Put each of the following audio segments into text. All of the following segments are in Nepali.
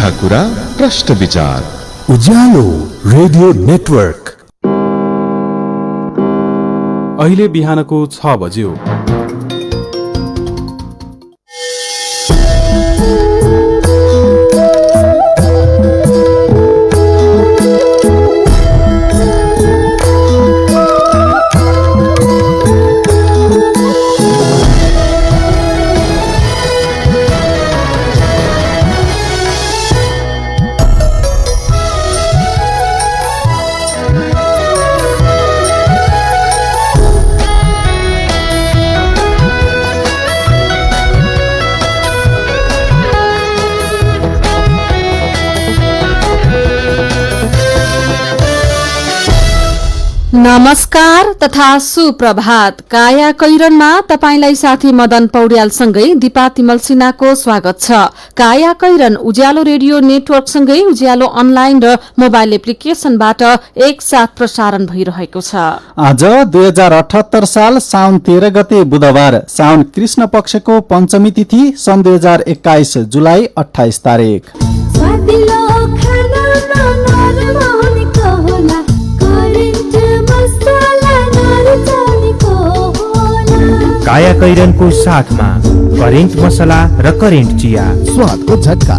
सीधा कुरा प्रश्न विचार। उज्यालो रेडियो नेटवर्क। अहिले बिहानको 6 बज्यो। नमस्कार तथा सुप्रभात। काया कैरनमा तपाईंलाई साथी मदन पौड्यालसँगै दिपा तिमल सिन्हाको स्वागत छ। काया कैरन उज्यालो रेडियो नेटवर्कसँगै उज्यालो अनलाइन र मोबाइल एप्लिकेशनबाट एकसाथ प्रसारण भइरहेको छ। आज 2078 साल साउन 13 गते बुधबार, साउन कृष्ण पक्षको पञ्चमी तिथि, सन् 2021 जुलाई 28 तारिक। काया कैरनको साथमा करेन्ट मसला र करेन्ट चिया, स्वादको झट्का।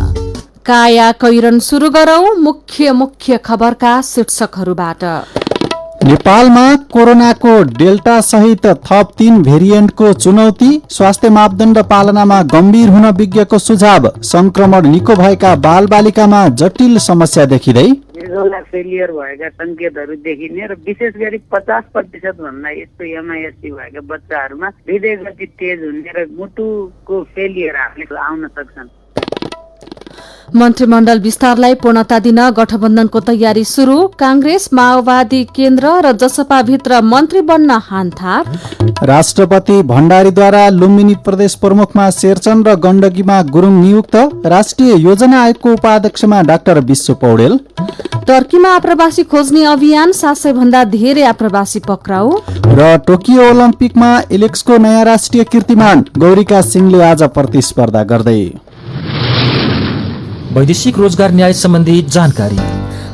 काया कैरन सुरु गरौं मुख्य खबरका शीर्षकहरूबाट। नेपालमा कोरोनाको डेल्टा सहित थप 3 भेरिएन्टको चुनौती, स्वास्थ्य मापदण्ड पालनामा गम्भीर हुन विज्ञको सुझाव, संक्रमण निको भएका बालबालिकामा जटिल समस्या देखिँदै, फेलियर भएका संकेतहरू देखिने र विशेष गरी 50% भन्दा यस्तो एमआइएससी भएका बच्चाहरूमा हृदय गति तेज हुने र मुटुको फेलियर आउन सक्छन्। मन्त्रीमण्डल विस्तारलाई पूर्णता दिन गठबन्धनको तयारी शुरू, कांग्रेस माओवादी केन्द्र र जसपा भित्र मन्त्री बन्न हानथार। राष्ट्रपति भण्डारीद्वारा लुम्बिनी प्रदेश प्रमुखमा शेरचन र गण्डकीमा गुरुङ नियुक्त, राष्ट्रिय योजना आयोगको उपाध्यक्षमा डाक्टर विश्व पौडेल। टर्कीमा आप्रवासी खोज्ने अभियान, 700 भन्दा धेरै आप्रवासी पक्राउ। र टोकियो ओलम्पिकमा एलेक्सको नयाँ राष्ट्रिय कीर्तिमान, गौरीका सिंहले आज प्रतिस्पर्धा गर्दै। वैदेशिक रोजगार न्याय सम्बन्धी जानकारी।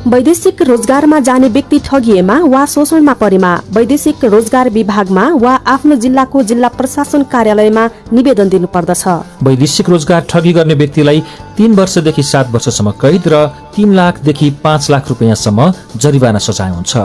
वैदेशिक रोजगारमा जाने व्यक्ति ठगिएमा वा शोषणमा परेमा वैदेशिक रोजगार विभागमा वा आफ्नो जिल्लाको जिल्ला प्रशासन कार्यालयमा निवेदन दिनुपर्दछ। वैदेशिक रोजगार ठगी गर्ने व्यक्तिलाई 3 वर्षदेखि 7 वर्षसम्म कैद र 3 लाखदेखि 5 लाख रुपियाँसम्म जरिवाना सजाय हुन्छ।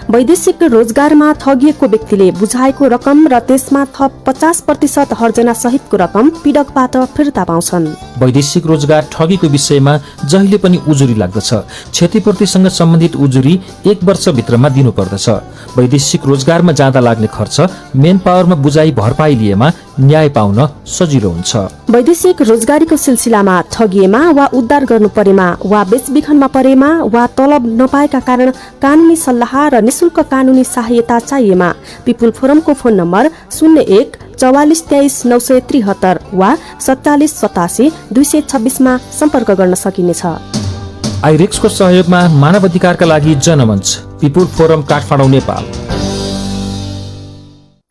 वैदेशिक रोजगारमा ठगिएको व्यक्तिले बुझाएको रकम र त्यसमा थप 50% हर्जना सहितको रकम पीडकबाट फिर्ता पाउँछन्। वैदेशिक रोजगार ठगीको विषयमा जहिले पनि उजुरी लाग्दछ। क्षतिपूर्तिसँग सम्बन्धित उजुरी 1 वर्षभित्रमा दिनुपर्दछ। वैदेशिक रोजगारमा जाँदा लाग्ने खर्च मेन पावरमा बुझाइ भरपाई लिएमा न्याय पाउन सजिलो हुन्छ। वैदेशिक रोजगारीको सिलसिलामा ठगिएमा वा उद्धार गर्नु परेमा वा बेचबिखनमा परेमा वा तलब नपाएका कारण कानुनी सल्लाह र निशुल्क कानुनी सहायता चाहिएमा पिपुल फोरमको फोन नम्बर 01 44 23 973 वा 47 87 226 मा सम्पर्क गर्न सकिनेछ। आइरेक्सको सहयोगमा मानव अधिकारका लागि Janamanch, people forum Kathmandu, Nepal.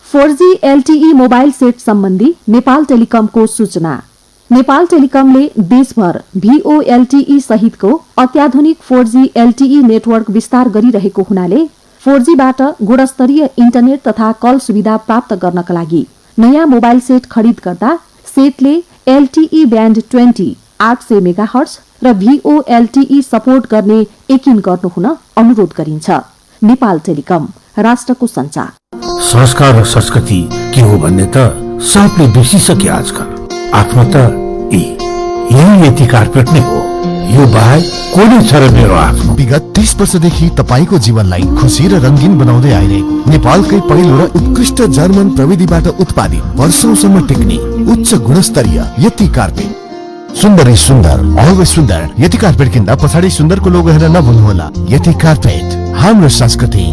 4G LTE mobile set सम्बन्धी नेपाल टेलिकमको सूचना। नेपाल टेलिकमले देशभर VOLTE सहितको अत्याधुनिक 4G LTE नेटवर्क विस्तार गरिरहेको हुनाले 4G बाट गुणस्तरीय इन्टरनेट तथा कल सुविधा प्राप्त गर्नका लागि नयाँ मोबाइल सेट खरिद गर्दा सेटले LTE ब्यान्ड 20 800 मेगाहर्ट्ज र VOLTE सपोर्ट गर्ने यकिन गर्नुहुन अनुरोध गरिन्छ। नेपाल टेलिकम, राष्ट्रको सञ्चार। संस्कार र संस्कृति के हो भन्ने त सबले बिर्सिसके आजकल। आफ्नो त यही कार्पेट नै हो, यो बाहेक को नै छ र मेरो आफ्नो। विगत 30 वर्षदेखि तपाईको जीवनलाई खुशी र रंगीन बनाउँदै आइरहेको नेपालकै पहिलो र उत्कृष्ट जर्मन प्रविधिबाट उत्पादित वर्षौंसम्म टिक्ने उच्च गुणस्तरीय यति कार्पेट। सुन्दरी सुन्दर, अलवेज सुन्दर। यति कार्पेट किन्दा पछाडि सुन्दरको लोगो हेर्न नभुल्नुहोला। यति कार्पेट हाम्रो संस्कृति।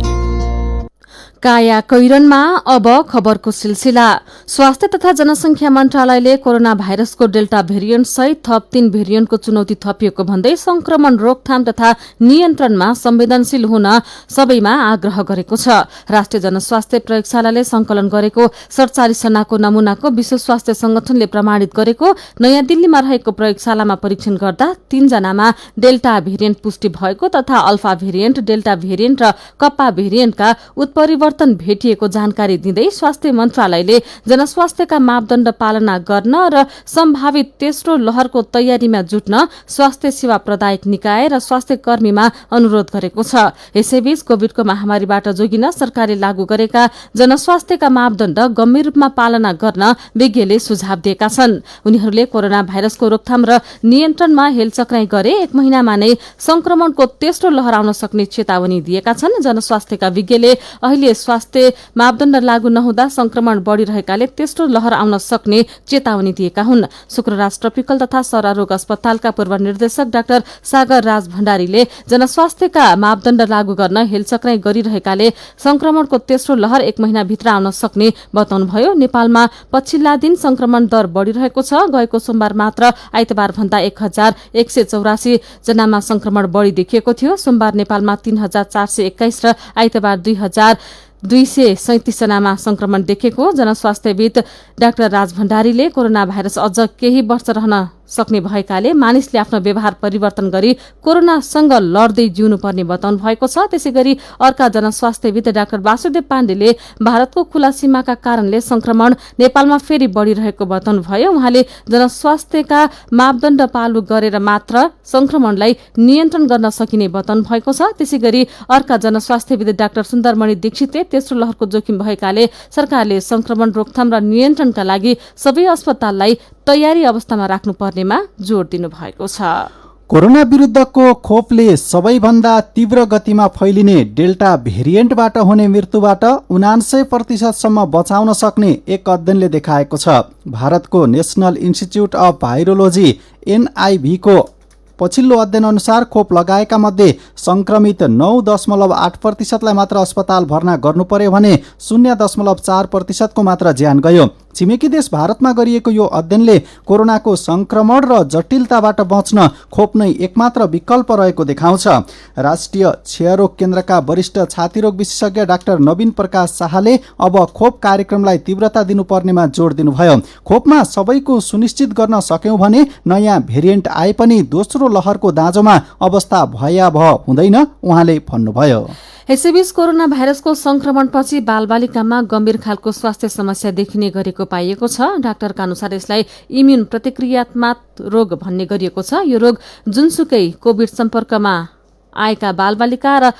काया कैरनमा अब खबरको सिलसिला। स्वास्थ्य तथा जनसंख्या मन्त्रालयले कोरोना भाइरसको डेल्टा भेरिएन्ट सहित थप 3 भेरिएन्टको चुनौती थपिएको भन्दै संक्रमण रोकथाम तथा नियन्त्रणमा संवेदनशील हुन सबैमा आग्रह गरेको छ। राष्ट्रिय जनस्वास्थ्य प्रयोगशालाले संकलन गरेको 47 जनाको नमूनाको विश्व स्वास्थ्य संगठनले प्रमाणित गरेको नयाँ दिल्लीमा रहेको प्रयोगशालामा परीक्षण गर्दा 3 जनामा डेल्टा भेरिएन्ट पुष्टि भएको तथा अल्फा भेरिएन्ट, डेल्टा भेरिएन्ट र कप्पा भेरिएन्टका उत्परिवर्तन भेटिएको जानकारी दिँदै स्वास्थ्य मन्त्रालयले जनस्वास्थ्यका मापदण्ड पालना गर्न र सम्भावित तेस्रो लहरको तयारीमा जुट्न स्वास्थ्य सेवा प्रदायक निकाय र स्वास्थ्य कर्मीमा अनुरोध गरेको छ। यसैबीच कोविडको महामारीबाट जोगिन सरकारले लागू गरेका जनस्वास्थ्यका मापदण्ड गम्भीर रूपमा पालना गर्न विज्ञले सुझाव दिएका छन्। उनीहरूले कोरोना भाइरसको रोकथाम र नियन्त्रणमा हेलचक्राई गरे 1 महिनामा नै संक्रमणको तेस्रो लहर आउन सक्ने चेतावनी दिएका छन्। जनस्वास्थ्यका विज्ञले अहिले स्वास्थ्य मापदण्ड लागू नहुँदा संक्रमण बढ़िरहेकाले तेस्रो लहर आउन सक्ने चेतावनी दिएका हुन्। शुक्रराज ट्रपिकल तथा सरारोग अस्पतालका पूर्व निर्देशक डाक्टर सागर राज भण्डारीले जनस्वास्थ्यका मापदण्ड लागू गर्न हेलचक्राई गरिरहेकाले संक्रमणको तेस्रो लहर 1 महिनाभित्र आउन सक्ने बताउनुभयो। नेपालमा पछिल्ला दिन संक्रमण दर बढ़िरहेको छ। गएको सोमबार मात्र आइतबार भन्दा 1184 जनामा संक्रमण बढ़ी देखिएको थियो। सोमबार नेपालमा 3421 र आइतबार 2237 जनामा संक्रमण देखेको जनस्वास्थ्यविद डाक्टर राज भण्डारीले कोरोना भाइरस अझ केही वर्ष रहन सक्ने भएकाले मानिसले आफ्नो व्यवहार परिवर्तन गरी कोरोनासँग लड्दै जिउनुपर्ने बताउनु भएको छ। त्यसैगरी अर्का जनस्वास्थ्यविद डाक्टर वासुदेव पाण्डेले भारतको खुला सीमाका कारणले संक्रमण नेपालमा फेरि बढ़िरहेको बताउनुभयो। उहाँले जनस्वास्थ्यका मापदण्ड पालु गरेर मात्र संक्रमणलाई नियन्त्रण गर्न सकिने बताउनु भएको छ। त्यसैगरी अर्का जनस्वास्थ्यविद डाक्टर सुन्दरमणि दीक्षितले तेस्रो लहरको जोखिम भएकाले सरकारले संक्रमण रोकथाम र नियन्त्रणका लागि सबै अस्पताललाई तयारी अवस्थामा राख्नुपर्नेमा जोड़ दिनु भएको छ। कोरोना विरुद्धको खोपले सबैभन्दा तीव्र गतिमा फैलिने डेल्टा भेरिएन्टबाट हुने मृत्युबाट 79% सम्म बचाउन सक्ने एक अध्ययनले देखाएको छ। भारतको नेशनल इन्स्टिच्युट अफ भाइरोलोजी NIV को पछिल्लो अध्ययन अनुसार खोप लगाएका मध्ये संक्रमित 9.8% लाई मात्र अस्पताल भर्ना गर्नु पर्यो भने 0.4% को मात्र ज्यान गयो। छिमेकी देश भारतमा गरिएको यो अध्ययनले कोरोनाको संक्रमण र जटिलताबाट बच्न खोप नै एकमात्र विकल्प रहेको देखाउँछ। राष्ट्रिय क्षयरोग केन्द्रका वरिष्ठ छातीरोग विशेषज्ञ डाक्टर नवीन प्रकाश शाहले अब खोप कार्यक्रमलाई तीव्रता दिनुपर्नेमा जोड़ दिनुभयो। खोपमा सबैको सुनिश्चित गर्न सक्यौं भने नयाँ भेरिएन्ट आए पनि दोस्रो लहरको दाँजोमा अवस्था भयावह हुँदैन उहाँले भन्नुभयो। यसैबीच कोरोना भाइरसको संक्रमणपछि बालबालिकामा गम्भीर खालको स्वास्थ्य समस्या देखिने गरेको पाइएको छ। डाक्टरका अनुसार यसलाई इम्युन प्रतिक्रियात्मक रोग भन्ने गरिएको छ। यो रोग जुनसुकै कोविड सम्पर्कमा आएका बालबालिका र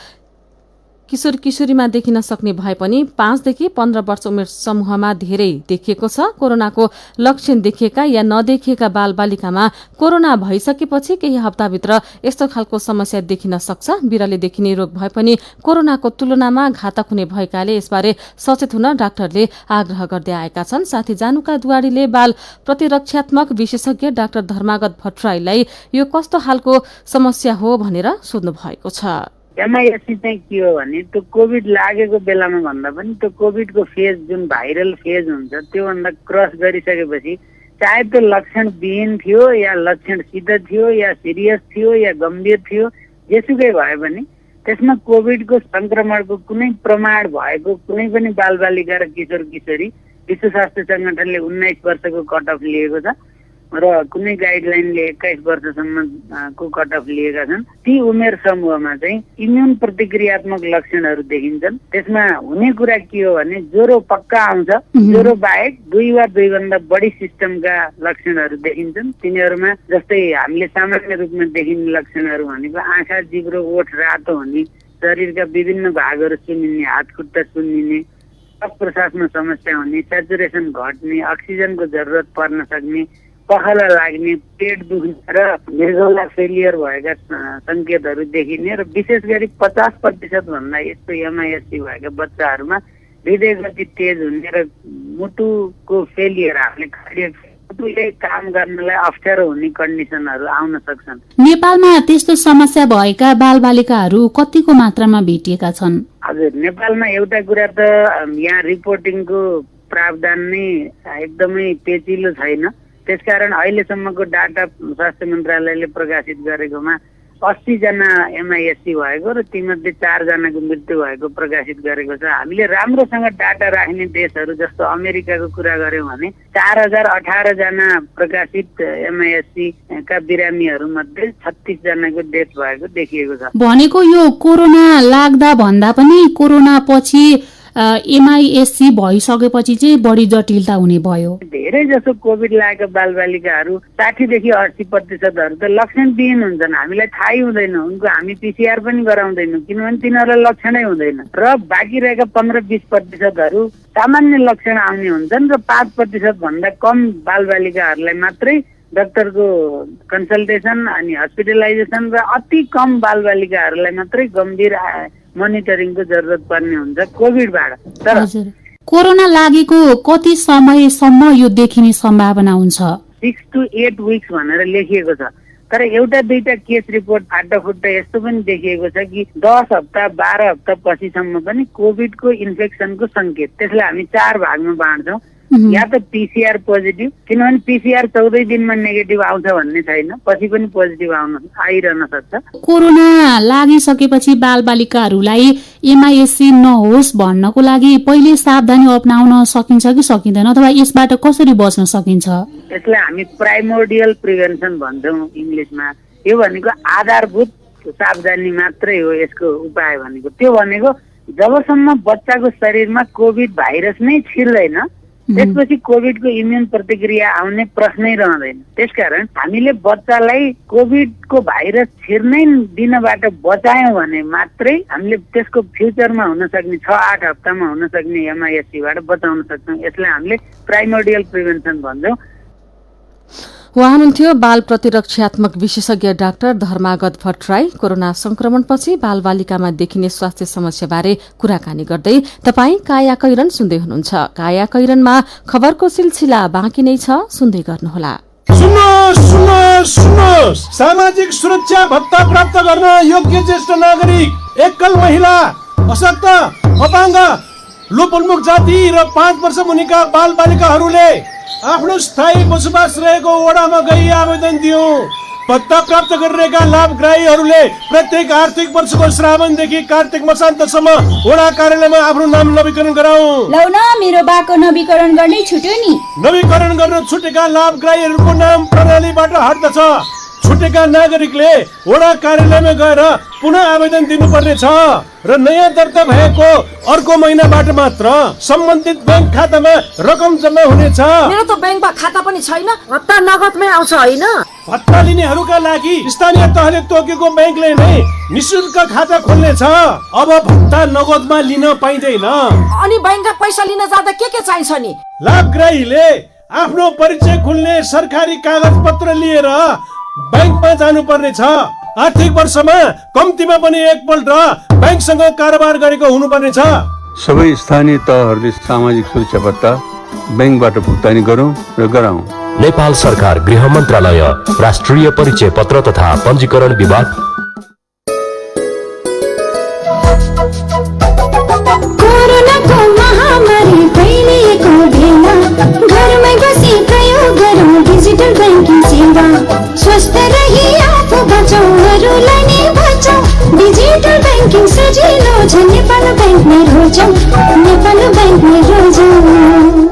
किशोर किशोरीमा देखिन सक्ने भए पनि 5 देखि 15 वर्ष उमेर समूहमा धेरै देखिएको छ। कोरोनाको लक्षण देखिएका या नदेखिएका बालबालिकामा कोरोना भइसकेपछि केही हप्ताभित्र यस्तो खालको समस्या देखिन सक्छ। बिराले देखिने रोग भए पनि कोरोनाको तुलनामा घातक हुने भएकाले यसबारे सचेत हुन डाक्टरले आग्रह गर्दै आएका छन्। साथी जानुका दुवाडीले बाल प्रतिरक्षात्मक विशेषज्ञ डाक्टर धर्मागत भट्टराईलाई यो कस्तो खालको समस्या हो भनेर सोध्नु भएको छ। MISC चाहिँ के हो भने त्यो कोभिड लागेको बेलामा भन्दा पनि त्यो कोभिडको फेज जुन भाइरल फेज हुन्छ त्योभन्दा क्रस गरिसकेपछि चाहे त्यो लक्षण विहीन थियो या लक्षणसित थियो या सिरियस थियो या गम्भीर थियो जेसुकै भए पनि त्यसमा कोभिडको संक्रमणको कुनै प्रमाण भएको कुनै पनि बालबालिका र किशोर किशोरी विश्व स्वास्थ्य संगठनले 19 वर्षको कट अफ लिएको छ र कुनै गाइडलाइनले 21 वर्षसम्मको कट अफ लिएका छन्। ती उमेर समूहमा चाहिँ इम्युन प्रतिक्रियात्मक लक्षणहरू देखिन्छन्। त्यसमा हुने कुरा के हो भने ज्वरो पक्का आउँछ। ज्वरो बाहेक 2 वा 2 भन्दा बढी सिस्टमका लक्षणहरू देखिन्छन्। तिनीहरूमा जस्तै हामीले सामान्य रूपमा देखिने लक्षणहरू भनेको आँखा, जिब्रो, ओठ रातो हुने, शरीरका विभिन्न भागहरू सुन्निने, हात खुट्टा सुन्निने, श्वास प्रश्वासमा समस्या हुने, सेचुरेसन घट्ने, अक्सिजनको जरुरत पर्न सक्ने, पखाला लाग्ने, पेट दुख्ने र भेजोला फेलियर भएका संकेतहरू देखिने र विशेष गरी 50% भन्दा यस्तो MISC भएका बच्चाहरूमा हृदय गति तेज हुने र मुटुको फेलियर हामीले मुटुले काम गर्नलाई अप्ठ्यारो हुने कन्डिसनहरू आउन सक्छन्। नेपालमा त्यस्तो समस्या भएका बालबालिकाहरू कतिको मात्रामा भेटिएका छन्? हजुर, नेपालमा एउटा कुरा त यहाँ रिपोर्टिङको प्रावधान नै एकदमै पेचिलो छैन। त्यसकारण अहिलेसम्मको डाटा स्वास्थ्य मन्त्रालयले प्रकाशित गरेकोमा 80 जना एमआइएससी भएको र तीमध्ये 4 जनाको मृत्यु भएको प्रकाशित गरेको छ। हामीले राम्रोसँग डाटा राख्ने देशहरू जस्तो अमेरिकाको कुरा गर्यौं भने 4018 जना प्रकाशित एमआइएससी का बिरामीहरू मध्ये 36 जनाको डेथ भएको देखिएको छ। भनेको यो कोरोना लाग्दा भन्दा पनि कोरोना पछि एमआइएससी भइसकेपछि चाहिँ बढी जटिलता हुने भयो। धेरै जसो कोभिड लागेका बालबालिकाहरू 60 देखि 80% त लक्षणविहीन हुन्छन्। हामीलाई थाहै हुँदैन, उनको हामी पीसीआर पनि गराउँदैनौँ किनभने तिनीहरूलाई लक्षणै हुँदैन। र बाँकी रहेका 15-20% सामान्य लक्षण आउने हुन्छन् र 5% भन्दा कम बालबालिकाहरूलाई मात्रै डाक्टरको कन्सल्टेसन अनि हस्पिटलाइजेसन र अति कम बालबालिकाहरूलाई मात्रै गम्भीर मोनिटरिङको जरुरत पर्ने हुन्छ कोभिडबाट। तर कोरोना लागेको कति समयसम्म यो देखिने सम्भावना हुन्छ? 6 to 8 weeks भनेर लेखिएको छ। तर एउटा दुईटा केस रिपोर्ट फाटाफुट्टा यस्तो पनि देखिएको छ कि 10 हप्ता 12 हप्ता पछिसम्म पनि कोभिडको इन्फेक्सनको संकेत। त्यसलाई हामी 4 भागमा बाँड्छौँ। या त पीसीआर पोजिटिभ, किनभने पीसीआर 14 दिनमा नेगेटिभ आउँछ भन्ने छैन, पछि पनि पोजिटिभ आइरहन सक्छ। कोरोना लागिसकेपछि बालबालिकाहरूलाई एमआइएससी नहोस् भन्नको लागि पहिले सावधानी अपनाउन सकिन्छ कि सकिँदैन, अथवा यसबाट कसरी बच्न सकिन्छ? यसलाई हामी प्राइमोर्डियल प्रिभेन्सन भन्छौँ इङ्ग्लिसमा। यो भनेको आधारभूत सावधानी मात्रै हो यसको उपाय भनेको। त्यो भनेको जबसम्म बच्चाको शरीरमा कोभिड भाइरस नै छिर्दैन त्यसपछि कोभिडको इम्युन प्रतिक्रिया आउने प्रश्नै रहँदैन। त्यसकारण हामीले बच्चालाई कोभिडको भाइरस छिर्नै दिनबाट बचायौँ भने मात्रै हामीले त्यसको फ्युचरमा हुन सक्ने 6-8 हप्तामा हुन सक्ने एमआइएससीबाट बचाउन सक्छौँ। यसलाई हामीले प्राइमोर्डियल प्रिभेन्सन भन्छौँ। उहाँ हुनुहुन्थ्यो बाल प्रतिरक्षात्मक विशेषज्ञ डाक्टर धर्मागत भट्टराई। कोरोना संक्रमणपछि बालबालिकामा देखिने स्वास्थ्य समस्याबारे कुराकानी गर्दै तपाईँ काया कैरन सुन्दै हुनुहुन्छ। काया कैरनमा खबरको सिलसिला बाँकी नै छ, सुन्दै गर्नुहोला। सामाजिक सुरक्षा भत्ता प्राप्त गर्न योग्य ज्येष्ठ नागरिक, एकल महिला, अशक्त, अपाङ्ग, लोपोन्मुख जाति र 5 वर्ष मुनिका बालबालिकाहरूले आफ्नो स्थायी बसोबास रहेको वडामा गई आवेदन दियो। भत्ता प्राप्त गरिरहेका लाभग्राहीहरूले प्रत्येक आर्थिक वर्षको श्रावणदेखि कार्तिक मसान्तसम्म वडा कार्यालयमा आफ्नो नाम नवीकरण गराऊ। लौ न, मेरो बाको नवीकरण गर्नै छुट्यो नि। नवीकरण गर्न छुटेका लाभग्राहीहरूको नाम प्रणालीबाट हट्दछ। छुटेका नागरिकले वडा कार्यालयमा गएर पुनः आवेदन दिनुपर्ने छ र नयाँ दर्ता भएको अर्को महिनाबाट मात्र सम्बन्धित बैंक खातामा रकम जम्मा हुनेछ। मेरो त बैंकमा खाता पनि छैन, भत्ता नगदमै आउँछ हैन? भत्ता लिनेहरूका लागि स्थानीय तहले तोकेको बैंकले नै निशुल्क खाता खोल्नेछ। अब भत्ता नगदमा लिन पाइँदैन। अनि बैंकमा पैसा लिन जाँदा के चाहिन्छ नि? लाभग्राहीले आफ्नो परिचय खुल्ने सरकारी कागज पत्र लिएर बैंकमा जानुपर्ने छ। आर्थिक वर्षमा कम्तीमा पनि एकपल्ट बैंकसँग कारोबार गरेको हुनुपर्ने छ। सबै स्थानीय तहहरूले सामाजिक सुरक्षा भत्ता बैंकबाट भुक्तानी गरौँ र गराउँ। नेपाल सरकार, गृह मन्त्रालय, राष्ट्रिय परिचय पत्र तथा पञ्जीकरण विभाग। कोरोनाको महामारी फैलिएको बेला घरमै बसी प्रयोग गरौँ डिजिटल ब्याङ्किङ सेवा। स्वस्थ रही आफू बचाऊ, अरूलाई नि बचाऊ। डिजिटल ब्याङ्किङ सजिलो छ, नेपाल ब्याङ्कमै रोजौँ, नेपाल ब्याङ्कमै रोजौँ।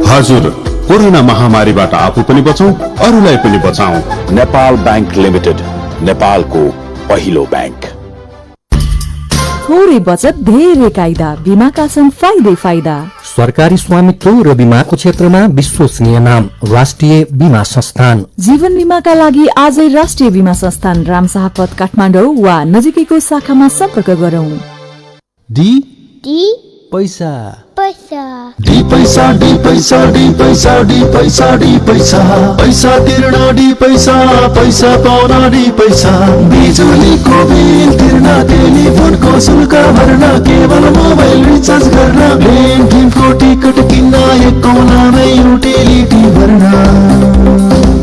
हजुर, कोरोना महामारीबाट आफू पनि बचौं, अरूलाई पनि बचाऊ। नेपाल बैंक लिमिटेड, नेपालको पहिलो बैंक। थोरै बचत धेरै कायदा, बीमाका छन् फाइदा। सरकारी स्वामित्व र बीमाको क्षेत्रमा विश्वसनीय नाम राष्ट्रिय बीमा संस्थान। जीवन बीमाका लागि आजै राष्ट्रिय बीमा संस्थान रामशाह पथ काठमाडौँ वा नजिकैको शाखामा सम्पर्क गरौँ। डी पैसा डी पैसा डी पैसा डी पैसा डी पैसा डी पैसा पैसा तिर्न डी पैसा पैसा पाउन डी पैसा बिजुलीको बिल तिर्न टेलिफोनको शुल्क भर्न केवल मोबाइल रिचार्ज गर्न प्लेन फिल्मको टिकट किन्न एक नामै युटिलिटी भर्न।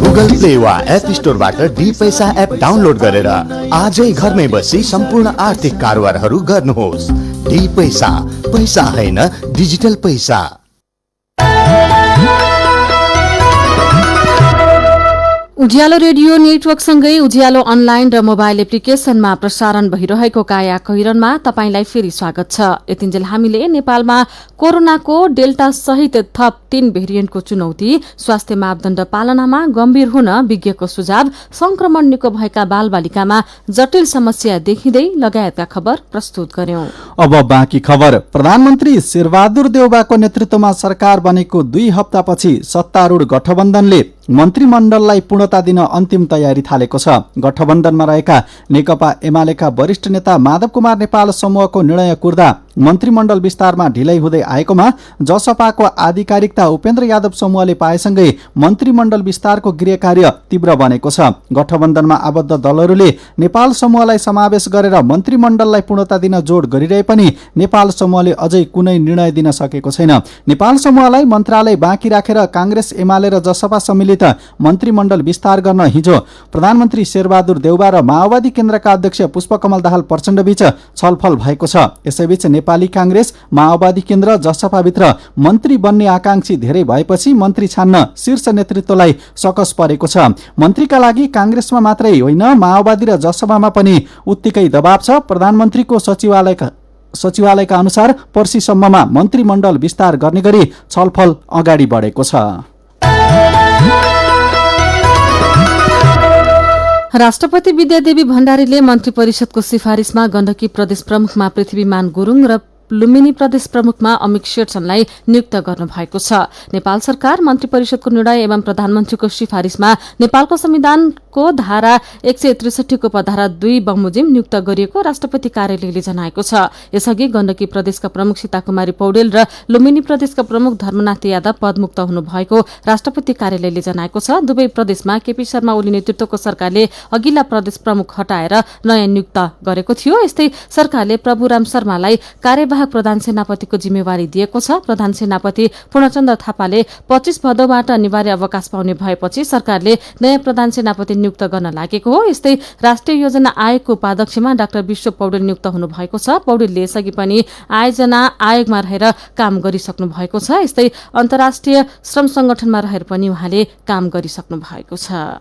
गुगल प्ले वा एप स्टोरबाट डी पैसा एप डाउनलोड गरेर आजै घरमै बसी सम्पूर्ण आर्थिक कारोबारहरू गर्नुहोस्। ढी पैसा, पैसा हैन डिजिटल पैसा। उज्यालो रेडियो नेटवर्कसँगै उज्यालो अनलाइन र मोबाइल एप्लिकेशनमा प्रसारण भइरहेको काया कैरनमा तपाईंलाई फेरि स्वागत छ। यतिन्जेल हामीले नेपालमा कोरोनाको डेल्टा सहित थप 3 भेरिएन्टको चुनौती, स्वास्थ्य मापदण्ड पालनामा गम्भीर हुन विज्ञको सुझाव, संक्रमण निको भएका बालबालिकामा जटिल समस्या देखिँदै लगायतका खबर प्रस्तुत गर्यौं। अब बाँकी खबर। प्रधानमन्त्री शेरबहादुर देउवाको नेतृत्वमा सरकार बनेको 2 हप्तापछि सत्तारूढ गठबन्धनले मन्त्रीमण्डललाई पूर्णता दिन अन्तिम तयारी थालेको छ। गठबन्धनमा रहेका नेकपा एमालेका वरिष्ठ नेता माधव कुमार नेपाल समूहको निर्णय कुर्दा मन्त्रीमण्डल विस्तारमा ढिलै हुँदै आएकोमा जसपाको आधिकारिकता उपेन्द्र यादव समूहले पाएसँगै मन्त्रीमण्डल विस्तारको गृहकार्य तीव्र बनेको छ। गठबन्धनमा आबद्ध दलहरूले नेपाल समूहलाई समावेश गरेर मन्त्रीमण्डललाई पूर्णता दिन जोड गरिरहे पनि नेपाल समूहले अझै कुनै निर्णय दिन सकेको छैन। नेपाल समूहलाई मन्त्रालय बाँकी राखेर कांग्रेस एमाले र जसपा सम्मिलित मन्त्रीमण्डल विस्तार गर्न हिजो प्रधानमन्त्री शेरबहादुर देउवा र माओवादी केन्द्रका अध्यक्ष पुष्पकमल दाहाल प्रचण्डबीच छलफल भएको छ। यसैबीच नेपाली कांग्रेस, माओवादी केन्द्र, जसपाभित्र मन्त्री बन्ने आकांक्षी धेरै भएपछि मन्त्री छान्न शीर्ष नेतृत्वलाई सकस परेको छ। मन्त्रीका लागि कांग्रेसमा मात्रै होइन, माओवादी र जसपामा पनि उत्तिकै दबाव छ। प्रधानमन्त्रीको सचिवालयका अनुसार पर्सीसम्ममा मन्त्रीमण्डल विस्तार गर्ने गरी छलफल अगाडि बढेको छ। राष्ट्रपति विद्यादेवी भण्डारीले मन्त्री परिषदको सिफारिशमा गण्डकी प्रदेश प्रमुखमा पृथ्वीमान गुरुङ र लुम्बिनी प्रदेश प्रमुखमा अमिक शेरचनलाई नियुक्त गर्नु भएको छ। नेपाल सरकार मन्त्री परिषदको निर्णय एवं प्रधानमन्त्रीको सिफारिशमा नेपालको संविधानको धारा 163 को उपधारा 2 बमोजिम नियुक्त गरिएको राष्ट्रपति कार्यालयले जनाएको छ। यसअघि गण्डकी प्रदेशका प्रमुख सीताकुमारी पौडेल र लुम्बिनी प्रदेशका प्रमुख धर्मनाथ यादव पदमुक्त हुनुभएको राष्ट्रपति कार्यालयले जनाएको छ। दुवै प्रदेशमा केपी शर्मा ओली नेतृत्वको सरकारले अघिल्ला प्रदेश प्रमुख हटाएर नयाँ नियुक्त गरेको थियो। यस्तै सरकारले प्रभुराम शर्मालाई कार्यवाहक प्रधान सेनापतिको जिम्मेवारी दिएको छ। प्रधान सेनापति पूर्णचन्द्र थापाले 25 भदौबाट अनिवार्य अवकाश पाउने भएपछि सरकारले नयाँ प्रधान सेनापति नियुक्त गर्न लागेको हो। यस्तै राष्ट्रिय योजना आयोगको उपाध्यक्षमा डाक्टर विश्व पौडेल नियुक्त हुनु भएको छ। पौडेलले यसअघि पनि आयोजना आयोगमा रहेर काम गरिसक्नु भएको छ। यस्तै अन्तर्राष्ट्रिय श्रम संगठनमा रहेर पनि उहाँले काम गरिसक्नु भएको छ।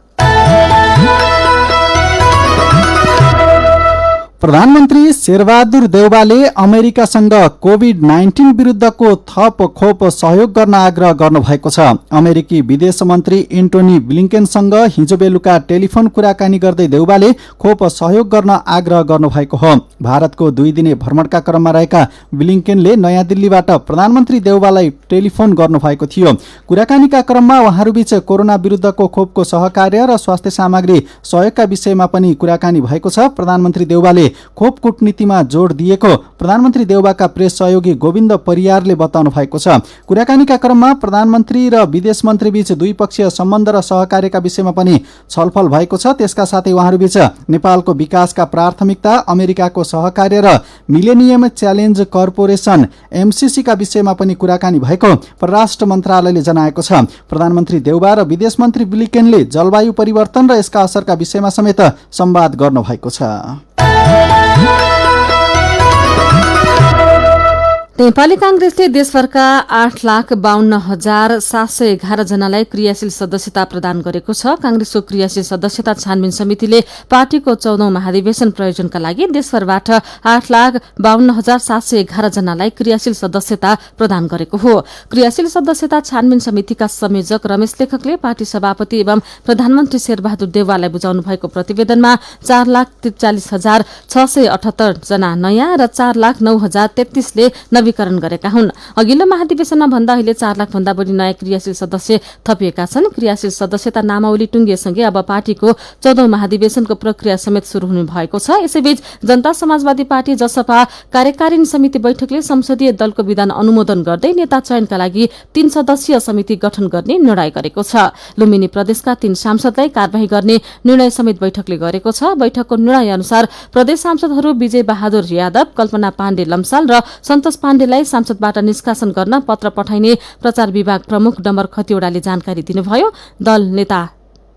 प्रधानमन्त्री शेरबहादुर देउवाले अमेरिकासँग कोभिड-19 विरुद्धको थप खोप सहयोग गर्न आग्रह गर्नुभएको छ। अमेरिकी विदेश मन्त्री एन्टोनी ब्लिंकेनसँग हिजो बेलुका टेलिफोन कुराकानी गर्दै देउवाले खोप सहयोग गर्न आग्रह गर्नुभएको हो। भारतको 2 दिने भ्रमणका क्रममा रहेका ब्लिंकेनले नयाँ दिल्लीबाट प्रधानमन्त्री देउवालाई टेलिफोन गर्नुभएको थियो। कुराकानीका क्रममा उहाँहरूबीच कोरोना विरुद्धको खोपको सहकार्य र स्वास्थ्य सामग्री सहयोगका विषयमा पनि कुराकानी भएको छ। प्रधानमन्त्री देउवाले खोप कूटनीतिमा जोड दिएको प्रधानमन्त्री देउवाका प्रेस सहयोगी गोविन्द परियारले बताउनु भएको छ। कुराकानीका क्रममा प्रधानमन्त्री र विदेश मन्त्री बीच द्विपक्षीय सम्बन्ध र सहकार्यका विषयमा पनि छलफल भएको छ। त्यसका साथै उहाँहरूबीच नेपालको विकासका प्राथमिकता, अमेरिकाको सहकार्य र मिलेनियम च्यालेन्ज कर्पोरेसन MCC का विषयमा पनि कुराकानी भएको परराष्ट्र मन्त्रालयले जनाएको छ। प्रधानमन्त्री देउवा र विदेश मन्त्री ब्लिंकेनले जलवायु परिवर्तन र यसका असरका विषयमा समेत संवाद गर्नुभएको छ। नेपाली कांग्रेसले देशभरका 8,52,711 जनालाई क्रियाशील सदस्यता प्रदान गरेको छ। कांग्रेसको क्रियाशील सदस्यता छानबिन समितिले पार्टीको 14औं महाधिवेशन प्रयोजनका लागि देशभरबाट 8,52,711 जनालाई क्रियाशील सदस्यता प्रदान गरेको हो। क्रियाशील सदस्यता छानबिन समितिका संयोजक रमेश लेखकले पार्टी सभापति एवं प्रधानमन्त्री शेरबहादुर देउवालाई बुझाउनु भएको प्रतिवेदनमा 4,43,678 जना नयाँ र 4,09,033 ले नवीकरण गरेका हुन्। अघिल्लो महाधिवेशनमा भन्दा अहिले 4 लाख भन्दा बढी नयाँ क्रियाशील सदस्य थपिएका छन्। क्रियाशील सदस्यता नामावली टुंगिएसँगै अब पार्टीको 14औं महाधिवेशनको प्रक्रिया समेत शुरू हुने भएको छ। यसैबीच जनता समाजवादी पार्टी जसपा कार्यकारिणी समिति बैठकले संसदीय दलको विधान अनुमोदन गर्दै नेता चयनका लागि 3 सदस्यीय समिति गठन गर्ने निर्णय गरेको छ। लुम्बिनी प्रदेशका 3 सांसदलाई कार्यवाही गर्ने निर्णय समेत बैठकले गरेको छ। बैठकको निर्णय अनुसार प्रदेश सांसदहरू विजय बहादुर यादव, कल्पना पाण्डे लम्साल र सन्तोष पाण्डेलाई सांसदबाट निष्कासन गर्न पत्र पठाइने प्रचार विभाग प्रमुख डम्बर खतिवड़ाले जानकारी दिनुभयो। दल नेता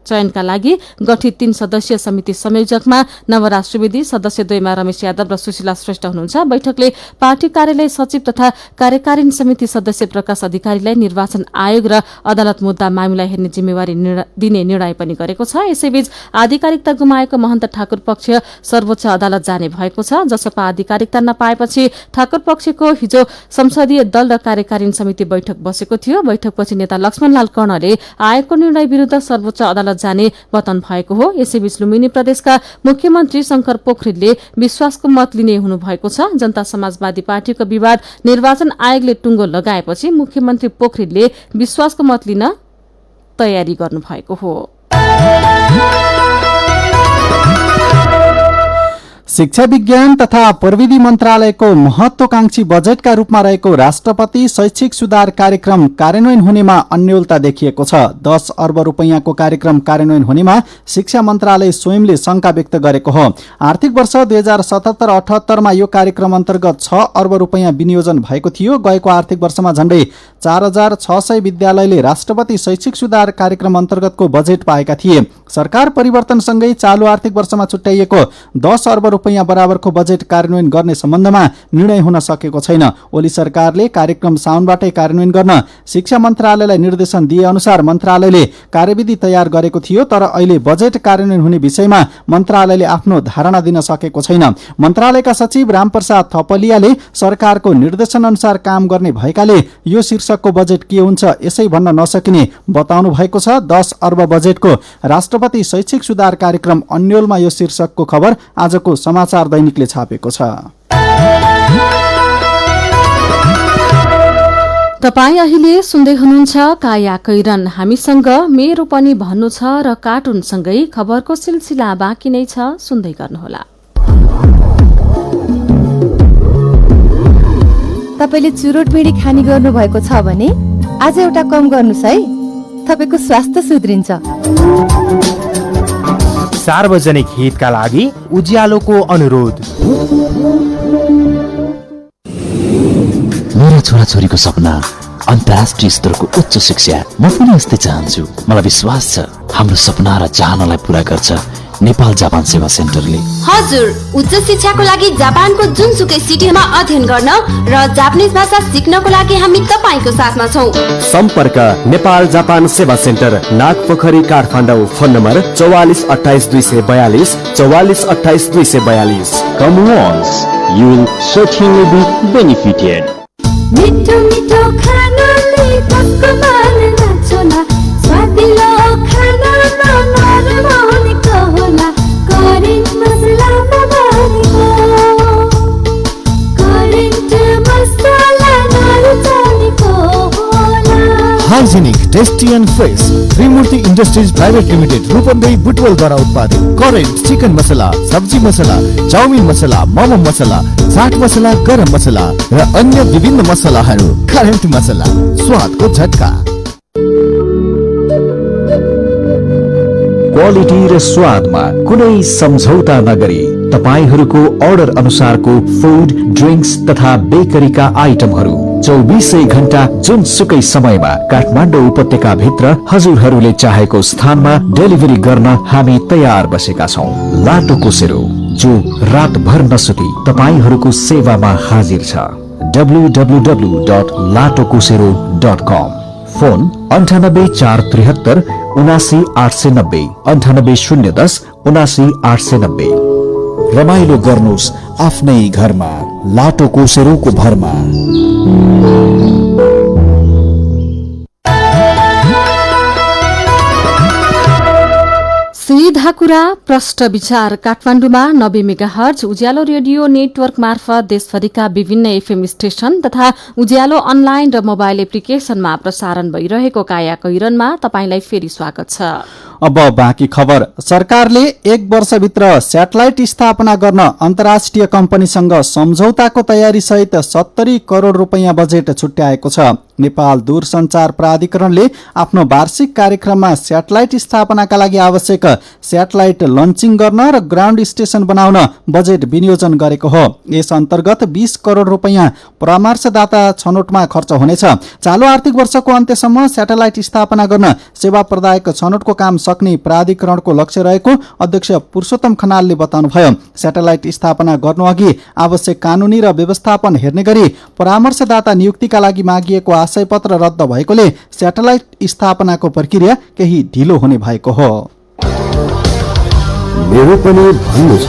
चयनका लागि गठित 3 सदस्यीय समिति संयोजकमा नवराष्ट्रविदी सदस्य 2 मा रमेश यादव र सुशीला श्रेष्ठ हुनुहुन्छ। बैठकले पार्टी कार्यालय सचिव तथा कार्यकारिणी समिति सदस्य प्रकाश अधिकारीलाई निर्वाचन आयोग र अदालत मुद्दा मामिला हेर्ने जिम्मेवारी दिने निर्णय पनि गरेको छ। यसैबीच आधिकारिकता गुमाएको महन्त ठाकुर पक्ष सर्वोच्च अदालत जाने भएको छ। जसपा आधिकारिकता नपाएपछि ठाकुर पक्षको हिजो संसदीय दल र कार्यकारिणी समिति बैठक बसेको थियो। बैठकपछि नेता लक्ष्मणलाल कर्णले आयोगको निर्णय विरूद्ध सर्वोच्च अदालत जाने बताउनु भएको हो। यसैबीच लुम्बिनी प्रदेशका मुख्यमन्त्री शंकर पोखरेलले विश्वासको मत लिने हुनुभएको छ। जनता समाजवादी पार्टीको विवाद निर्वाचन आयोगले टुङ्गो लगाएपछि मुख्यमन्त्री पोखरेलले विश्वासको मत लिन तयारी गर्नुभएको हो। शिक्षा विज्ञान तथा प्रविधि मन्त्रालयको महत्वाकांक्षी बजेटका रूपमा रहेको राष्ट्रपति शैक्षिक सुधार कार्यक्रम कार्यान्वयन हुनेमा अन्योलता देखिएको छ। 10 अर्ब रुपैयाँको कार्यक्रम कार्यान्वयन हुनेमा शिक्षा मन्त्रालय स्वयंले शंका व्यक्त गरेको हो। आर्थिक वर्ष 2077-78 मा यो कार्यक्रम अन्तर्गत 6 अर्ब रुपैयाँ विनियोजन भएको थियो। गएको आर्थिक वर्षमा झण्डै 4600 विद्यालयले राष्ट्रपति शैक्षिक सुधार कार्यक्रम अन्तर्गतको बजेट पाएका थिए। सरकार परिवर्तनसँगै चालू आर्थिक वर्षमा छुट्याइएको 10 अर्ब रुपैयाँ बराबरको बजेट कार्यान्वयन गर्ने सम्बन्धमा निर्णय हुन सकेको छैन। ओली सरकारले कार्यक्रम साउनबाटै कार्यान्वयन गर्न शिक्षा मन्त्रालयलाई निर्देशन दिए अनुसार मन्त्रालयले कार्यविधि तयार गरेको थियो। तर अहिले बजेट कार्यान्वयन हुने विषयमा मन्त्रालयले आफ्नो धारणा दिन सकेको छैन। मन्त्रालयका सचिव रामप्रसाद थपलियाले सरकारको निर्देशन अनुसार काम गर्ने भएकाले यो शीर्षकको बजेट के हुन्छ यसै भन्न नसकिने बताउनु भएको छ। 10 अर्ब बजेटको राष्ट्रपति शैक्षिक सुधार कार्यक्रम अन्योलमा यो शीर्षकको खबर आजको समाचार दैनिकले छापेको छ। तपाई अहिले सुन्दै हुनुहुन्छ काया कैरन। हामीसँग मेरो पनि भन्नु छ र कार्टुनसँगै खबरको सिलसिला बाँकी नै छ, सुन्दै गर्नुहोला। तपाईले चुरोट बिडी खानी गर्नु भएको छ भने आज एउटा कम गर्नुस् है, तपाईको स्वास्थ्य सुध्रिन्छ। सार्वजनिक हितका लागि उज्यालोको अनुरोध। मेरा छोराछोरीको सपना अन्तर्राष्ट्रिय स्तरको उच्च शिक्षा। म पनि यस्तै चाहन्छु। मलाई विश्वास छ हाम्रो सपना र चाहनालाई पूरा गर्छ नेपाल जापान सेवा सेन्टरले। हजुर, उच्च शिक्षाको लागि जापानको जुनसुकै सिटीमा अध्ययन गर्न र जापानिज भाषा सिक्नको लागि हामी तपाईको साथमा छौं। सम्पर्क Nepal Japan Sewa center, Nagpokhari, Kathmandu. Phone number 4428 242 4428 242। Come once, you will certainly be benefited. मिठो मिठो खानाले कसको मन नाच्ला, स्वादिलो खाना नरमाउने होला, करेन्ट मसला नभरेको, करेन्ट मसला नचालेको होला। Hygienic, tasty and fresh Trimurti industries private limited Rupandehi बुटवलद्वारा उत्पादित करेन्ट चिकन मसला, सब्जी मसला, चाउमिन मसला, मोमो मसला, चाट मसला, गरम मसला र अन्य विभिन्न मसलाहरू। करेन्ट मसला, स्वादको झट्का। क्वालिटी र स्वादमा कुनै सम्झौता नगरी तपाईहरूको अर्डर अनुसारको फुड, ड्रिंक्स तथा बेकरीका आइटमहरू 24 घण्टा जुनसुकै समयमा काठमाडौँ उपत्यका भित्र हजुरहरूले चाहेको स्थानमा डेलिभरी गर्न हामी तयार बसेका छौं। लाटो कोसेरो, जो रातभर नसुती तपाईहरूको सेवामा हाजिर छ। www.latokosero.com। फोन 98 473 79 890 98 010 79 890। रमाइलो गर्नुस् आफ्नै घरमा लाटो कोसेरोको भरमा। सीधा कुरा प्रष्ट विचार काठमाडौँमा 90 मेगाहर्ज उज्यालो रेडियो नेटवर्क मार्फत देशभरिका विभिन्न एफएम स्टेशन तथा उज्यालो अनलाइन र मोबाइल एप्लिकेशनमा प्रसारण भइरहेको काया कैरनमा तपाईंलाई फेरि स्वागत छ। अब बाँकी खबर। सरकारले 1 वर्षभित्र स्याटेलाइट स्थापना गर्न अन्तर्राष्ट्रिय कम्पनीसँग सम्झौताको तयारी सहित 70 करोड़ रुपैयाँ बजेट छुट्याएको छ। नेपाल दूरसञ्चार प्राधिकरणले आफ्नो वार्षिक कार्यक्रममा स्याटेलाइट स्थापनाका लागि आवश्यक स्याटेलाइट लन्चिङ गर्न र ग्राउन्ड स्टेशन बनाउन बजेट विनियोजन गरेको हो। यस अन्तर्गत 20 करोड रुपैयाँ परामर्शदाता छनौटमा खर्च हुनेछ। चालू आर्थिक वर्षको अन्त्यसम्म स्याटेलाइट स्थापना गर्न सेवा प्रदायक छनौटको काम सक्ने प्राधिकरणको लक्ष्य रहेको अध्यक्ष पुरुषोत्तम खनालले बताउनुभयो। स्याटेलाइट स्थापना गर्नुअघि आवश्यक कानूनी र व्यवस्थापन हेर्ने गरी परामर्शदाता नियुक्तिका लागि मागिएको आशय पत्र रद्द भएकोले स्याटेलाइट स्थापनाको प्रक्रिया केही ढिलो हुने भएको हो। मेरो पनि भन्नु छ।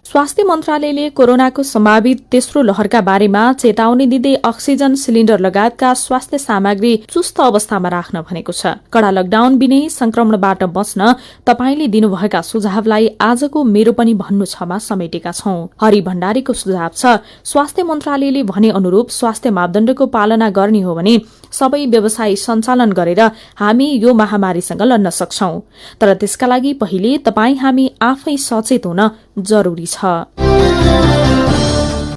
स्वास्थ्य मन्त्रालयले कोरोनाको सम्भावित तेस्रो लहरका बारेमा चेतावनी दिँदै अक्सिजन सिलिण्डर लगायतका स्वास्थ्य सामग्री चुस्त अवस्थामा राख्न भनेको छ। कड़ा लकडाउन बिनै संक्रमणबाट बच्न तपाईले दिनुभएका सुझावलाई आजको मेरो पनि भन्नु छमा समेटेका छौं। हरि भण्डारीको सुझाव छ, स्वास्थ्य मन्त्रालयले भने अनुरूप स्वास्थ्य मापदण्डको पालना गर्ने हो भने सबै व्यवसाय सञ्चालन गरेर हामी यो महामारीसँग लड्न सक्छौं। तर त्यसका लागि पहिले तपाई हामी आफै सचेत हुन जरुरी छ।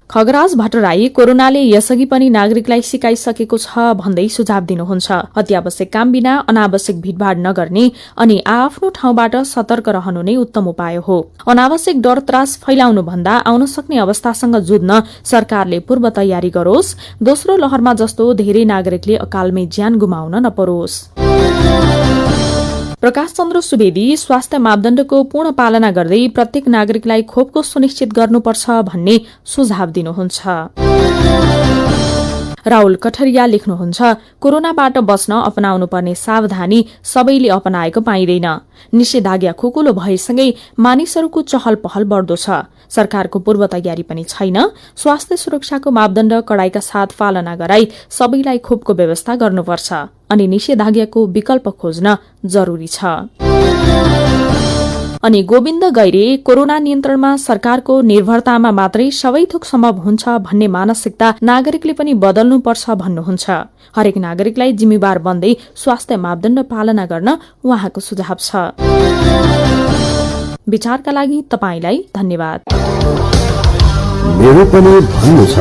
खगराज भट्टराई कोरोनाले यसअघि पनि नागरिकलाई सिकाइसकेको छ भन्दै सुझाव दिनुहुन्छ। अत्यावश्यक काम बिना अनावश्यक भीड़भाड़ नगर्ने अनि आफ्नो ठाउँबाट सतर्क रहनु नै उत्तम उपाय हो। अनावश्यक डर त्रास फैलाउनु भन्दा आउन सक्ने अवस्थासँग जुझ्न सरकारले पूर्व तयारी गरोस्। दोस्रो लहरमा जस्तो धेरै नागरिकले अकालमै ज्यान गुमाउन नपरोस्। प्रकाश चन्द्र सुवेदी स्वास्थ्य मापदण्डको पूर्ण पालना गर्दै प्रत्येक नागरिकलाई खोपको सुनिश्चित गर्नुपर्छ भन्ने सुझाव दिनुहुन्छ। राहुल कठरिया लेख्नुहुन्छ, कोरोनाबाट बच्न अपनाउनु पर्ने सावधानी सबैले अपनाएको पाइँदैन। निषेधाज्ञा खुकुलो भएसँगै मानिसहरूको चहल पहल बढ्दो छ। सरकारको पूर्व तयारी पनि छैन। स्वास्थ्य सुरक्षाको मापदण्ड कडाईका साथ पालना गराई सबैलाई खोपको व्यवस्था गर्नुपर्छ अनि निषेधाज्ञाको विकल्प खोज्न जरुरी छ। अनि गोविन्द गैरे कोरोना नियन्त्रणमा सरकारको निर्भरतामा मात्रै सबै थोक सम्भव हुन्छ भन्ने मानसिकता नागरिकले पनि बदल्नुपर्छ भन्नुहुन्छ। हरेक नागरिकलाई जिम्मेवार बन्दै स्वास्थ्य मापदण्ड पालना गर्न उहाँको सुझाव छ। विचारका लागि तपाईलाई धन्यवाद। मेरो पनि भन्नु छ।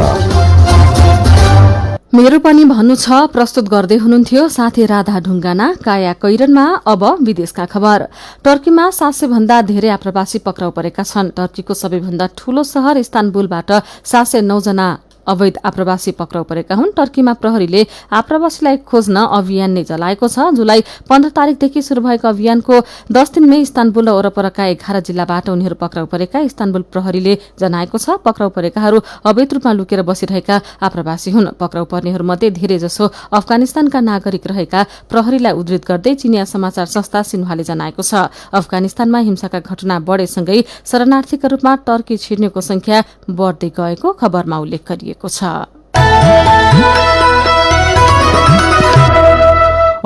मेरो पनि भन्नु छ प्रस्तुत गर्दै हुनुहुन्थ्यो साथी राधा ढुङ्गाना। काया कैरनमा अब विदेशका खबर। टर्कीमा 700 भन्दा धेरै आप्रवासी पक्राउ परेका छन्। टर्कीको सबैभन्दा ठूलो शहर इस्तानबुलबाट 709 जना अवैध आप्रवासी पक्राउ परेका हुन्। टर्कीमा प्रहरीले आप्रवासीलाई खोज्न अभियान नै चलाएको छ। जुलाई 15 तारिकदेखि शुरू भएको अभियानको 10 दिनमै इस्तानबुल र वरपरका 11 जिल्लाबाट उनीहरू पक्राउ परेका इस्तानबुल प्रहरीले जनाएको छ। पक्राउ परेकाहरू अवैध रूपमा लुकेर बसिरहेका आप्रवासी हुन्। पक्राउ पर्नेहरूमध्ये धेरै जसो अफगानिस्तानका नागरिक रहेका प्रहरीलाई उद्धृत गर्दै चिनिया समाचार संस्था सिन्हुवाले जनाएको छ। अफगानिस्तानमा हिंसाका घटना बढेसँगै शरणार्थीका रूपमा टर्की छिर्नेको संख्या बढ्दै गएको खबरमा उल्लेख गरिएको छ।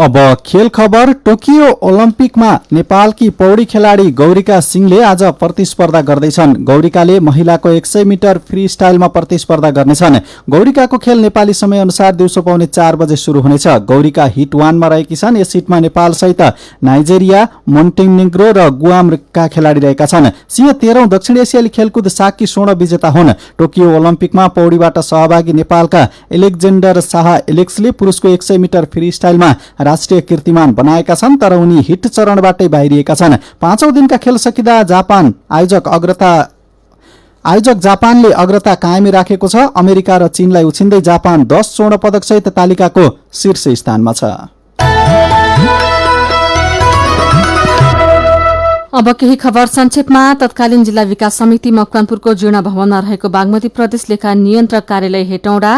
अब खेल खबर। टोकियो ओलम्पिकमा नेपालकी पौडी खेलाडी गौरिका सिंहले आज प्रतिस्पर्धा गर्दैछन्। गौरिकाले महिलाको 100 मिटर फ्री स्टाइलमा प्रतिस्पर्धा गर्नेछन्। गौरिकाको खेल नेपाली समय अनुसार दिउँसो 4:15 बजे शुरू हुनेछ। गौरिका हिट 1 मा रहेकी छन्। यस हिटमा नेपाल सहित नाइजेरिया, मोन्टेनिग्रो र गुआमका खेलाडी रहेका छन्। सिंह 13औं दक्षिण एसियाली खेलकुद साकी स्वर्ण विजेता हुन्। टोकियो ओलम्पिकमा पौडीबाट सहभागी नेपालका एलेक्जेन्डर शाह एलेक्सले पुरुषको 100 मिटर फ्री स्टाइलमा राष्ट्रिय कीर्तिमान बनाएका छन्, तर उनी हिट चरणबाटै बाहिरिएका छन्। 5औं दिनका खेल सकिँदा आयोजक जापानले अग्रता कायमी राखेको छ। अमेरिका र चीनलाई उछिन्दै जापान 10 स्वर्ण पदक सहित तालिकाको शीर्ष स्थानमा छ। अब केही खबर संक्षेपमा। तत्कालीन जिल्ला विकास समिति मकवानपुरको जीर्ण भवनमा रहेको बागमती प्रदेश लेखा नियन्त्रक कार्यालय हेटौँडा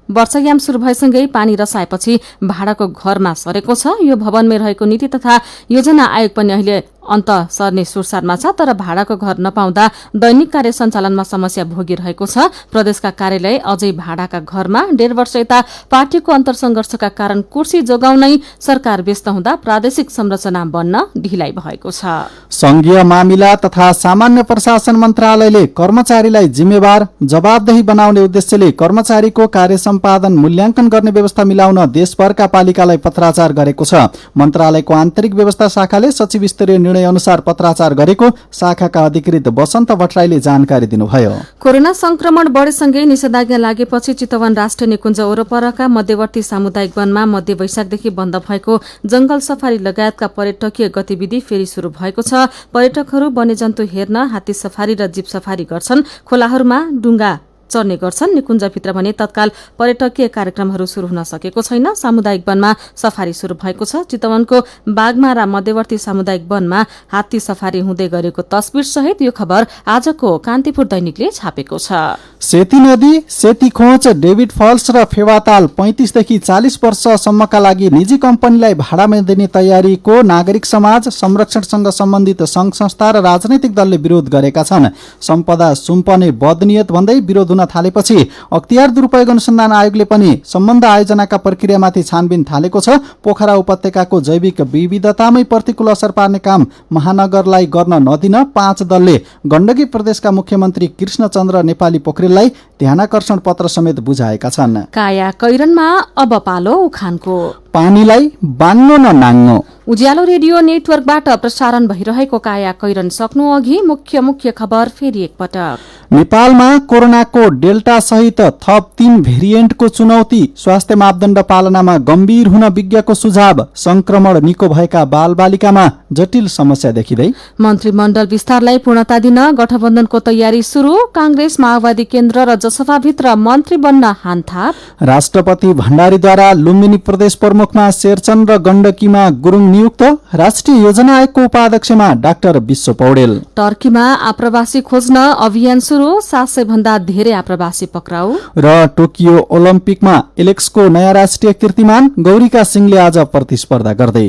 वर्षायाम शुरू भएसँगै पानी रसाएपछि भाडाको घरमा सरेको छ। यो भवनमै रहेको नीति तथा योजना आयोग पनि अहिले अन्त सर्ने सुरसारमा छ, तर भाडाको घर नपाउँदा दैनिक कार्य सञ्चालनमा समस्या भोगिरहेको छ। प्रदेशका कार्यालय अझै भाडाका घरमा। 1.5 वर्ष यता पार्टीको अन्तर्संघर्षका कारण कुर्सी जोगाउनै सरकार व्यस्त हुँदा प्रादेशिक संरचना बन्न ढिलाइ भएको छ। संघीय मामिला तथा सामान्य प्रशासन मन्त्रालयले कर्मचारीलाई जिम्मेवार जवाबदेही बनाउने उद्देश्यले कर्मचारीको कार्य सम्पादन मूल्याङ्कन गर्ने व्यवस्था मिलाउन देशभरका पालिकालाई पत्राचार गरेको छ। मन्त्रालयको आन्तरिक व्यवस्था शाखाले सचिव स्तरीय निर्णय निर्णय अनुसार पत्राचार गरेको शाखाका अधिकृत वसन्त भट्टराईले जानकारी दिनुभयो। कोरोना संक्रमण बढेसँगै निषेधाज्ञा लागेपछि चितवन राष्ट्रिय निकुञ्ज वरपरका मध्यवर्ती सामुदायिक वनमा मध्य वैशाखदेखि बन्द भएको जंगल सफारी लगायतका पर्यटकीय गतिविधि फेरि शुरू भएको छ। पर्यटकहरू वन्यजन्तु हेर्न हात्ती सफारी र जीप सफारी गर्छन्। खोलाहरूमा डुङ्गा चढ्ने गर्छन्। निकुञ्जभित्र भने तत्काल पर्यटकीय कार्यक्रमहरू शुरू हुन सकेको छैन। सामुदायिक वनमा सफारी शुरू भएको छ। चितवनको बागमारा मध्यवर्ती सामुदायिक वनमा हात्ती सफारी हुँदै गरेको तस्बिर सहित यो खबर आजको कान्तिपुर दैनिकले छापेको छ। सेती नदी, सेती खोच, डेभिड फल्स र फेवाताल 35 देखि 40 वर्षसम्मका लागि निजी कम्पनीलाई भाडामा दिने तयारीको नागरिक समाज, संरक्षणसँग सम्बन्धित संघ संस्था र राजनैतिक दलले विरोध गरेका छन्। सम्पदा सुम्पने बदनियत भन्दै विरोध हुन थालेपछि अख्तियार दुरूपयोग अनुसन्धान आयोगले पनि सम्बन्ध आयोजनाका प्रक्रियामाथि छानबिन थालेको छ। पोखरा उपत्यकाको जैविक विविधतामै प्रतिकूल असर पार्ने काम महानगरलाई गर्न नदिन 5 दलले गण्डकी प्रदेशका मुख्यमन्त्री कृष्णचन्द्र नेपाली पोखरेललाई ध्यानाकर्षण पत्र समेत बुझाएका छन्। काया कैरनमा अब पालो उखानको। पानीलाई बाङ्गो न नाङ्गो। उज्यालो रेडियो नेटवर्कबाट प्रसारण भइरहेको काया कैरन सक्नु अघि मुख्य मुख्य खबर फेरि एकपटक। नेपालमा कोरोनाको डेल्टा सहित थप 3 भेरिएन्टको चुनौती, स्वास्थ्य मापदण्ड पालनामा गम्भीर हुन विज्ञको सुझाव, संक्रमण निको भएका बालबालिकामा जटिल समस्या देखिँदै। मन्त्रीमण्डल विस्तारलाई पूर्णता दिन गठबन्धनको तयारी शुरू, कांग्रेस माओवादी केन्द्र र जसपाभित्र मन्त्री बन्न हानथाप। राष्ट्रपति भण्डारीद्वारा लुम्बिनी प्रदेश प्रमुखमा शेरचन र गण्डकीमा गुरुङ नियुक्त, राष्ट्रिय योजना आयोगको उपाध्यक्षमा डाक्टर विश्व पौडेल। टर्कीमा आप्रवासी खोज्न अभियान शुरू, 700 भन्दा धेरै आप्रवासी पक्राउ। र टोकियो ओलम्पिकमा एलेक्सको नयाँ राष्ट्रिय कीर्तिमान, गौरीका सिंहले आज प्रतिस्पर्धा गर्दै।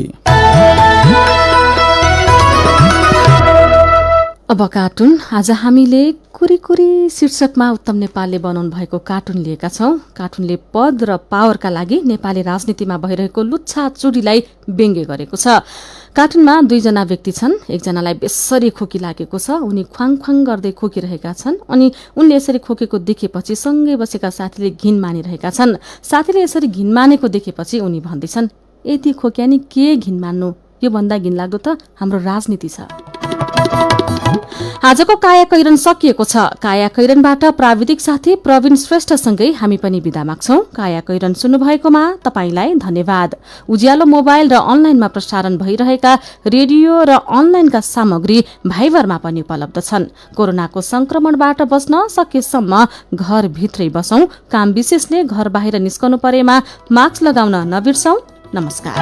अब कार्टुन। आज हामीले कुरी शीर्षकमा उत्तम नेपालले बनाउनु भएको कार्टुन लिएका छौं। कार्टुनले पद र पावरका लागि नेपाली राजनीतिमा भइरहेको लुच्छा चुडीलाई व्यङ्ग्य गरेको छ। कार्टुनमा 2 जना व्यक्ति छन्। एकजनालाई बेसरी खोकी लागेको छ। उनी ख्वाङ ख्वाङ गर्दै खोकिरहेका छन् अनि उनले यसरी खोकेको देखेपछि सँगै बसेका साथीले घिन मानिरहेका छन्। साथीले यसरी घिन मानेको देखेपछि उनी भन्दैछन्, यति खोक्या नि के घिन मान्नु, यो भन्दा घिनलाग्दो त हाम्रो राजनीति छ। आजको काया कैरन सकिएको छ। काया कैरनबाट प्राविधिक साथी प्रवीण श्रेष्ठसँगै हामी पनि बिदा माग्छौं। काया कैरन सुन्नुभएकोमा तपाईंलाई धन्यवाद। उज्यालो मोबाइल र अनलाइनमा प्रसारण भइरहेका रेडियो र अनलाइनका सामग्री भाइबरमा पनि उपलब्ध छन्। कोरोनाको संक्रमणबाट बच्न सकेसम्म घरभित्रै बसौं। काम विशेषले घर बाहिर निस्कनु परेमा मास्क लगाउन नबिर्सौं। नमस्कार।